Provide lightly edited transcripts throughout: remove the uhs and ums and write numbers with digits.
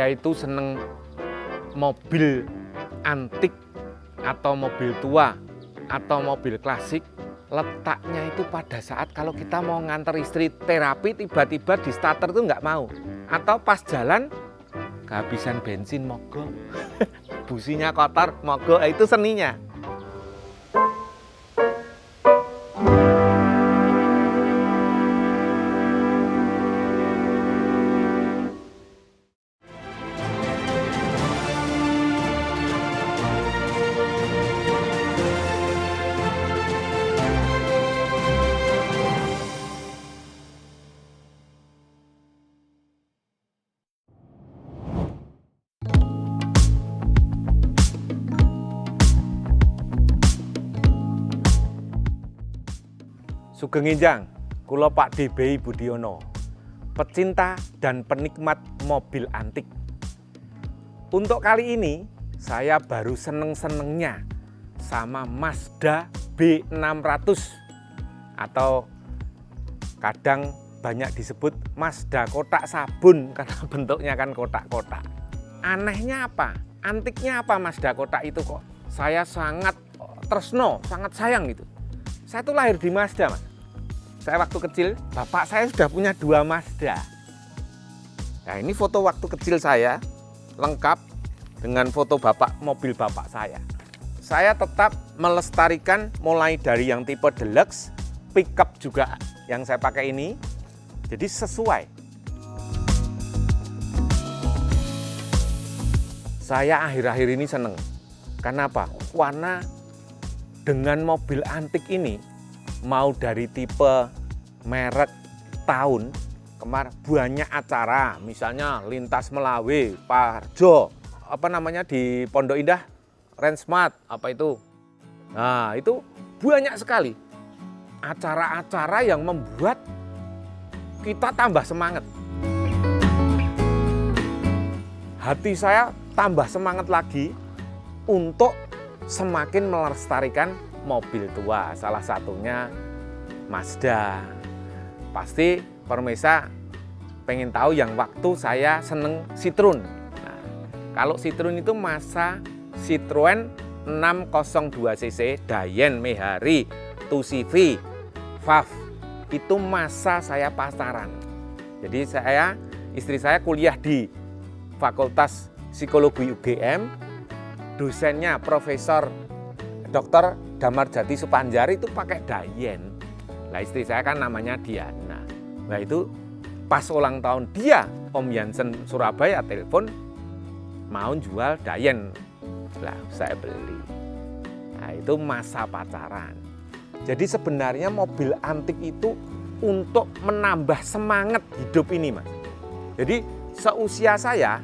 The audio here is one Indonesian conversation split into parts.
Saya itu seneng mobil antik atau mobil tua atau mobil klasik. Letaknya itu pada saat kalau kita mau nganter istri terapi, tiba-tiba di starter itu nggak mau. Atau pas jalan kehabisan bensin mogok, businya kotor mogok, itu seninya. Sugeng Enjang, kula Pak DBI Budiono, pecinta dan penikmat mobil antik. Untuk kali ini, saya baru seneng-senengnya sama Mazda B600 atau kadang banyak disebut Mazda kotak sabun karena bentuknya kan kotak-kotak. Anehnya apa? Antiknya apa Mazda kotak itu kok? Saya sangat tresno, sangat sayang gitu. Saya tuh lahir di Mazda, Mas. Saya waktu kecil, bapak saya sudah punya 2 Mazda. Nah, ini foto waktu kecil saya, lengkap dengan foto mobil bapak saya. Saya tetap melestarikan mulai dari yang tipe deluxe, pickup juga yang saya pakai ini. Jadi sesuai. Saya akhir-akhir ini seneng. Kenapa? Warna dengan mobil antik ini, mau dari tipe, merek, tahun, kemarin banyak acara, misalnya Lintas Melawe, Parjo, di Pondok Indah, Rensmart, itu. Nah, itu banyak sekali acara-acara yang membuat kita tambah semangat. Hati saya tambah semangat lagi untuk semakin melestarikan mobil tua, salah satunya Mazda. Pasti pemirsa pengen tahu yang waktu saya seneng Citroen. Nah, kalau Citroen itu masa Citroen 602cc Dayen Mehari 2CV VAF, itu masa saya pacaran. Jadi istri saya kuliah di Fakultas Psikologi UGM, dosennya Profesor Dr. Damarjati Supanjari itu pakai Dayen. Nah, istri saya kan namanya Diana. Nah, itu pas ulang tahun dia, Om Jansen Surabaya telepon mau jual Dayen. Lah, saya beli. Nah, itu masa pacaran. Jadi sebenarnya mobil antik itu untuk menambah semangat hidup ini, Mas. Jadi seusia saya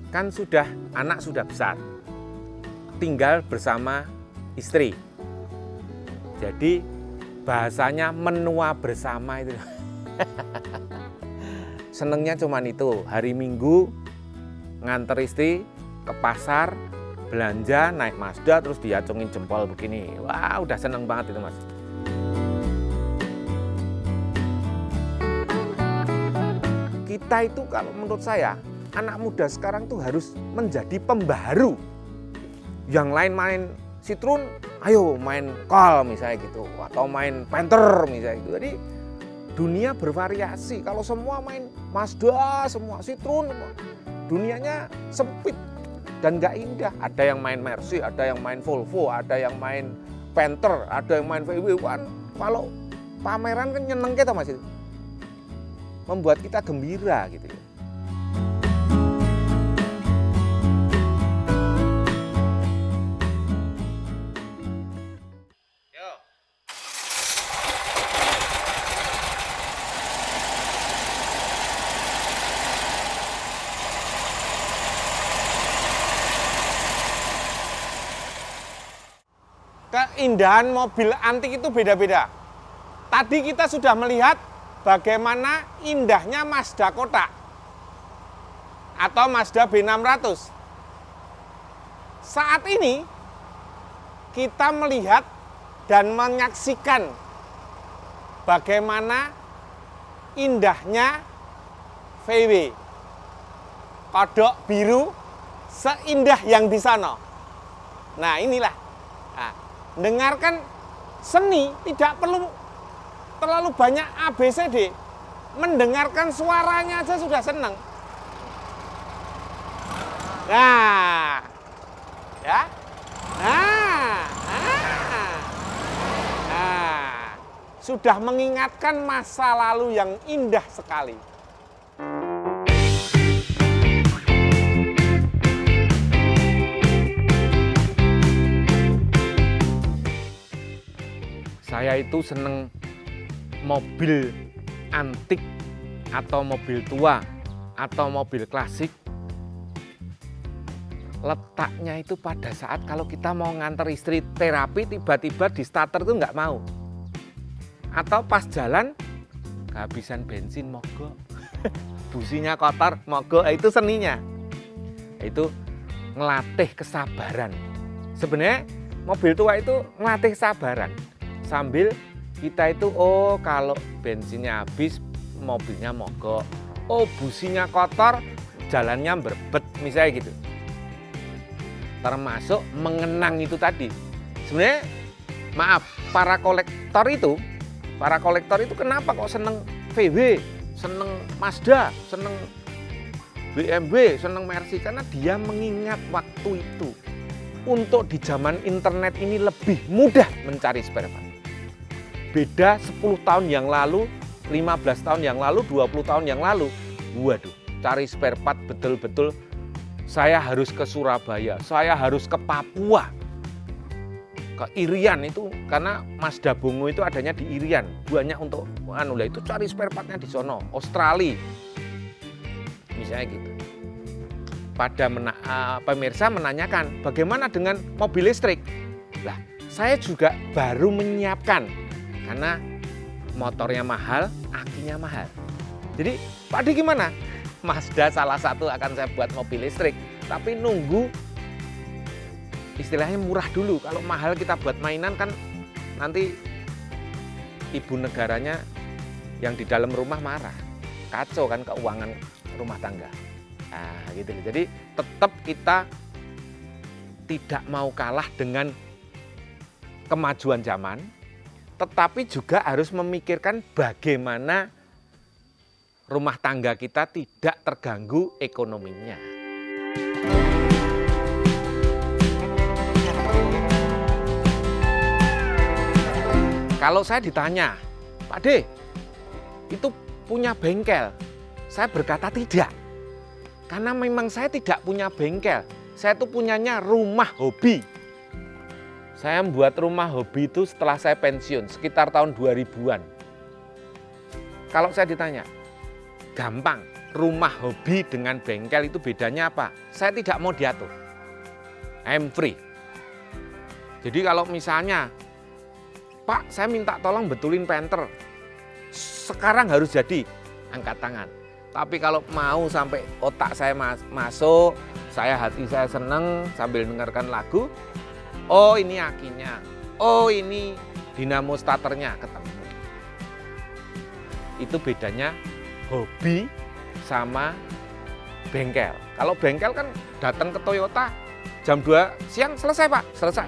kan anak sudah besar. Tinggal bersama istri. Jadi bahasanya menua bersama itu. Senengnya cuman itu, hari Minggu nganter istri ke pasar, belanja, naik Mazda, terus diacungin jempol begini. Wah, udah seneng banget itu, Mas. Kita itu kalau menurut saya, anak muda sekarang tuh harus menjadi pembaharu. Yang lain main Citroen, ayo main Col misalnya gitu, atau main Panther misalnya gitu. Jadi dunia bervariasi. Kalau semua main Mazda, semua Citroen, dunianya sempit dan nggak indah. Ada yang main Mercy, ada yang main Volvo, ada yang main Panther, ada yang main VW. Kalau pameran kan nyeneng kita, Mas, itu membuat kita gembira gitu ya. Keindahan mobil antik itu beda-beda. Tadi kita sudah melihat bagaimana indahnya Mazda kotak atau Mazda B600. Saat ini kita melihat dan menyaksikan bagaimana indahnya VW. kodok biru seindah yang di sana. Nah inilah, nah, dengarkan seni tidak perlu terlalu banyak ABCD, mendengarkan suaranya aja sudah senang. Nah, ya, sudah mengingatkan masa lalu yang indah sekali. Saya itu seneng mobil antik atau mobil tua atau mobil klasik. Letaknya itu pada saat kalau kita mau nganter istri terapi, tiba-tiba di starter itu nggak mau. Atau pas jalan kehabisan bensin mogok, businya kotor mogok, itu seninya. Itu ngelatih kesabaran. Sebenarnya mobil tua itu ngelatih kesabaran. Sambil kita itu, oh kalau bensinnya habis, mobilnya mogok. Oh businya kotor, jalannya berbet, misalnya gitu. Termasuk mengenang itu tadi. Sebenarnya, maaf, para kolektor itu kenapa kok seneng VW, seneng Mazda, seneng BMW, seneng Mercy? Karena dia mengingat waktu itu. Untuk di zaman internet ini lebih mudah mencari spare part. Beda 10 tahun yang lalu, 15 tahun yang lalu, 20 tahun yang lalu. Waduh, cari spare part betul-betul saya harus ke Surabaya, saya harus ke Papua, ke Irian itu, karena Mazda Bongo itu adanya di Irian. Banyak untuk itu cari spare partnya di sono, Australia. Misalnya gitu. Pada pemirsa menanyakan, bagaimana dengan mobil listrik? Lah, saya juga baru menyiapkan. Karena motornya mahal, akinya mahal. Jadi, Pak Di gimana? Mazda salah satu akan saya buat mobil listrik. Tapi nunggu istilahnya murah dulu. Kalau mahal kita buat mainan kan nanti ibu negaranya yang di dalam rumah marah. Kacau kan keuangan rumah tangga. Nah, gitu. Jadi tetap kita tidak mau kalah dengan kemajuan zaman, tetapi juga harus memikirkan bagaimana rumah tangga kita tidak terganggu ekonominya. Kalau saya ditanya, Pak D, itu punya bengkel? Saya berkata tidak. Karena memang saya tidak punya bengkel. Saya itu punyanya rumah hobi. Saya membuat rumah hobi itu setelah saya pensiun, sekitar tahun 2000-an. Kalau saya ditanya, gampang, rumah hobi dengan bengkel itu bedanya apa? Saya tidak mau diatur. I'm free. Jadi kalau misalnya, Pak, saya minta tolong betulin penter. Sekarang harus jadi, angkat tangan. Tapi kalau mau sampai otak saya masuk, hati saya seneng sambil dengarkan lagu, oh ini akinya, oh ini dinamo starternya, ketemu. Itu bedanya hobi sama bengkel. Kalau bengkel kan datang ke Toyota, jam 2 siang selesai Pak, selesai.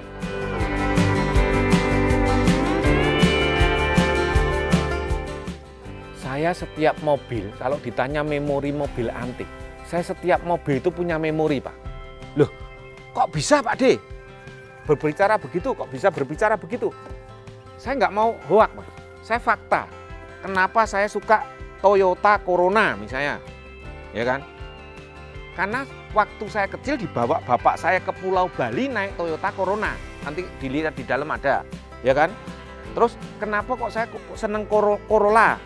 Saya setiap mobil, kalau ditanya memori mobil antik, saya setiap mobil itu punya memori Pak. Loh, kok bisa Pak D? Berbicara begitu, kok bisa berbicara begitu? Saya nggak mau hoak, Mas. Saya fakta. Kenapa saya suka Toyota Corona misalnya, ya kan? Karena waktu saya kecil dibawa bapak saya ke Pulau Bali naik Toyota Corona. Nanti dilihat di dalam ada, ya kan? Terus kenapa kok saya seneng Corolla?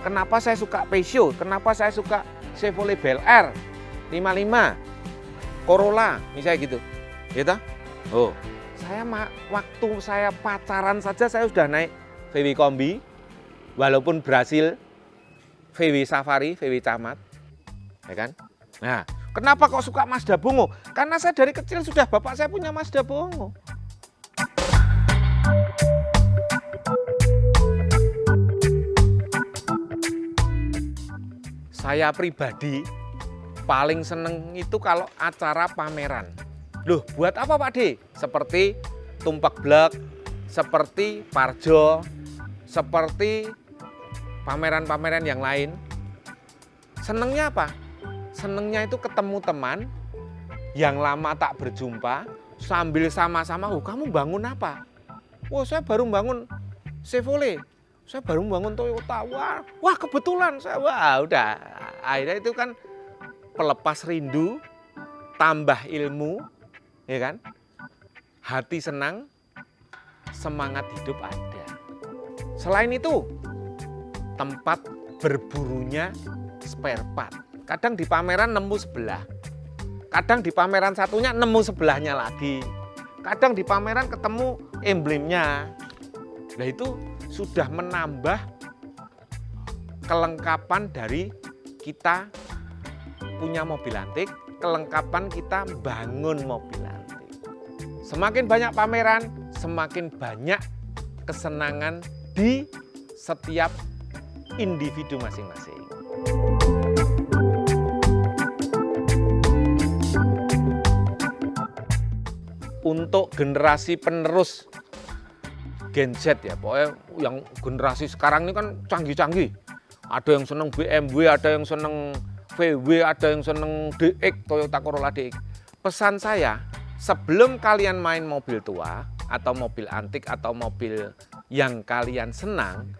Kenapa saya suka Peugeot? Kenapa saya suka Chevrolet Bel Air 55, Corolla, misalnya gitu, gitu. Oh, waktu saya pacaran saja saya sudah naik VW Kombi, walaupun berhasil VW Safari, VW Camat, ya kan? Nah, kenapa kok suka Mazda Bongo? Karena saya dari kecil sudah bapak saya punya Mazda Bongo. Saya pribadi paling seneng itu kalau acara pameran. Loh, buat apa Pak D? Seperti tumpak blek, seperti parjo, seperti pameran-pameran yang lain. Senengnya apa? Senengnya itu ketemu teman yang lama tak berjumpa, sambil sama-sama, oh kamu bangun apa? Wah, saya baru bangun Chevrolet, saya baru bangun Toyota. Wah kebetulan saya, wah udah. Akhirnya itu kan pelepas rindu, tambah ilmu, ya kan? Hati senang, semangat hidup ada. Selain itu, tempat berburunya spare part. Kadang di pameran nemu sebelah, kadang di pameran satunya nemu sebelahnya lagi, kadang di pameran ketemu emblemnya. Nah itu sudah menambah kelengkapan dari kita punya mobil antik, kelengkapan kita bangun mobil antik. Semakin banyak pameran, semakin banyak kesenangan di setiap individu masing-masing. Untuk generasi penerus Gen Z ya, pokoknya yang generasi sekarang ini kan canggih-canggih. Ada yang seneng BMW, ada yang seneng VW, ada yang seneng DX, Toyota Corolla DX. Pesan saya, sebelum kalian main mobil tua, atau mobil antik, atau mobil yang kalian senang,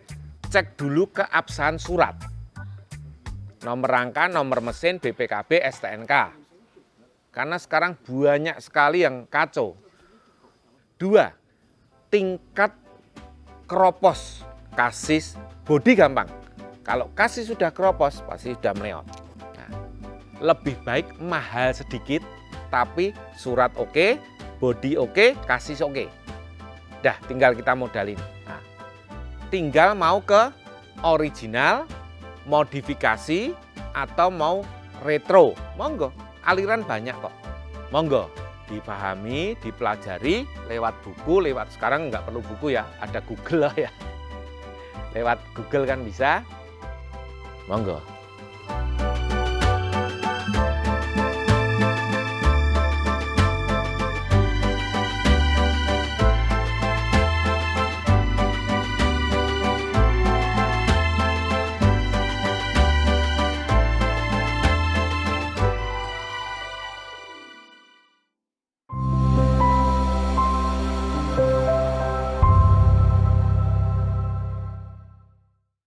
cek dulu keabsahan surat. Nomor rangka, nomor mesin, BPKB, STNK. Karena sekarang banyak sekali yang kacau. 2, tingkat keropos, kasis, bodi gampang. Kalau kasis sudah keropos, pasti sudah meleot. Nah, lebih baik mahal sedikit, tapi surat oke, bodi oke, kasis oke. Dah, tinggal kita modalin. Nah, tinggal mau ke original, modifikasi, atau mau retro. Monggo, aliran banyak kok. Monggo, dipahami, dipelajari lewat buku, lewat sekarang nggak perlu buku ya, ada Google lah ya. Lewat Google kan bisa. Monggo.